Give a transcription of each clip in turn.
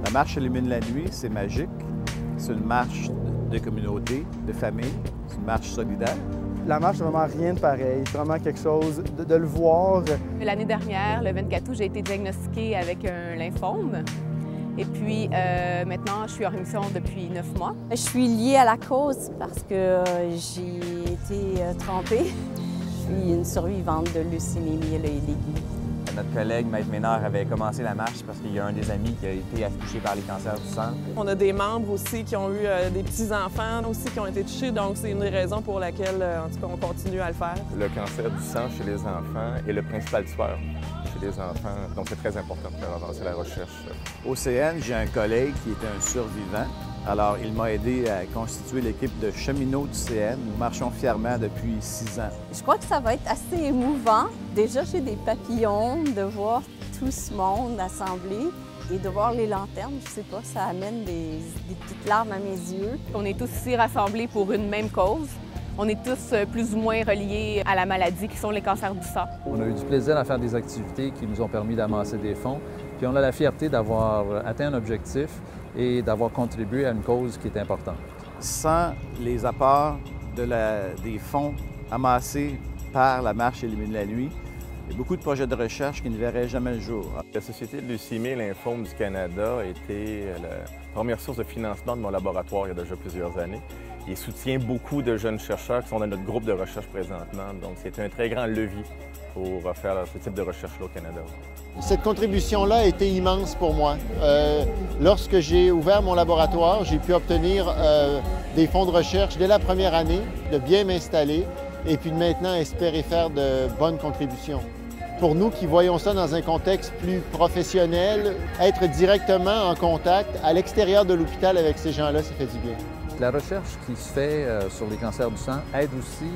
La marche Illumine la nuit, c'est magique. C'est une marche de communauté, de famille. C'est une marche solidaire. La marche, c'est vraiment rien de pareil. C'est vraiment quelque chose de le voir. L'année dernière, le 24 août, j'ai été diagnostiquée avec un lymphome. Et puis maintenant, je suis en rémission depuis 9 mois. Je suis liée à la cause parce que j'ai été trempée. Je suis une survivante de leucémie myéloïde aiguë. Notre collègue Maître Ménard avait commencé la marche parce qu'il y a un des amis qui a été touché par les cancers du sang. On a des membres aussi qui ont eu des petits-enfants aussi qui ont été touchés, donc c'est une des raisons pour laquelle, en tout cas, on continue à le faire. Le cancer du sang chez les enfants est le principal tueur chez les enfants, donc c'est très important de faire avancer la recherche. Au CN, j'ai un collègue qui était un survivant. Alors, il m'a aidé à constituer l'équipe de cheminots du CN. Nous marchons fièrement depuis 6 ans. Je crois que ça va être assez émouvant. Déjà, j'ai des papillons de voir tout ce monde assemblé et de voir les lanternes. Je sais pas, ça amène des petites larmes à mes yeux. On est tous ici rassemblés pour une même cause. On est tous plus ou moins reliés à la maladie qui sont les cancers du sang. On a eu du plaisir à faire des activités qui nous ont permis d'amasser des fonds. Puis on a la fierté d'avoir atteint un objectif et d'avoir contribué à une cause qui est importante. Sans les apports des fonds amassés par la marche Illumine la nuit, il y a beaucoup de projets de recherche qui ne verraient jamais le jour. La Société de leucémie et lymphome du Canada a été la première source de financement de mon laboratoire il y a déjà plusieurs années. Il soutient beaucoup de jeunes chercheurs qui sont dans notre groupe de recherche présentement. Donc, c'est un très grand levier pour faire ce type de recherche-là au Canada. Cette contribution-là a été immense pour moi. Lorsque j'ai ouvert mon laboratoire, j'ai pu obtenir des fonds de recherche dès la première année, de bien m'installer et puis de maintenant espérer faire de bonnes contributions. Pour nous qui voyons ça dans un contexte plus professionnel, être directement en contact à l'extérieur de l'hôpital avec ces gens-là, ça fait du bien. La recherche qui se fait sur les cancers du sang aide aussi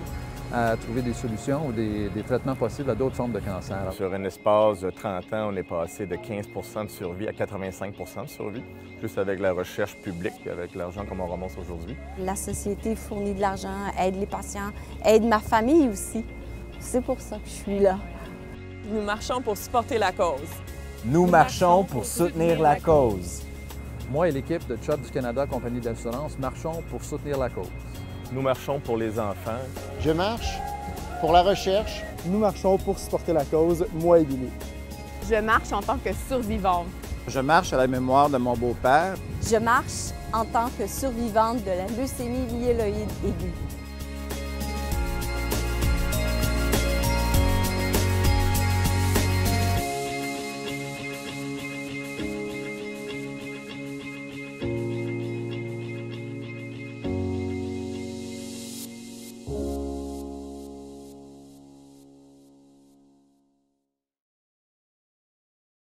à trouver des solutions ou des traitements possibles à d'autres formes de cancer. Sur un espace de 30 ans, on est passé de 15 de survie à 85 de survie, juste avec la recherche publique et avec l'argent qu'on ramasse aujourd'hui. La société fournit de l'argent, aide les patients, aide ma famille aussi. C'est pour ça que je suis là. Nous marchons pour supporter la cause. Nous marchons pour soutenir la cause. Moi et l'équipe de CHOP du Canada, compagnie d'assurance, marchons pour soutenir la cause. Nous marchons pour les enfants. Je marche pour la recherche. Nous marchons pour supporter la cause, moi et Billy. Je marche en tant que survivante. Je marche à la mémoire de mon beau-père. Je marche en tant que survivante de la leucémie myéloïde aiguë.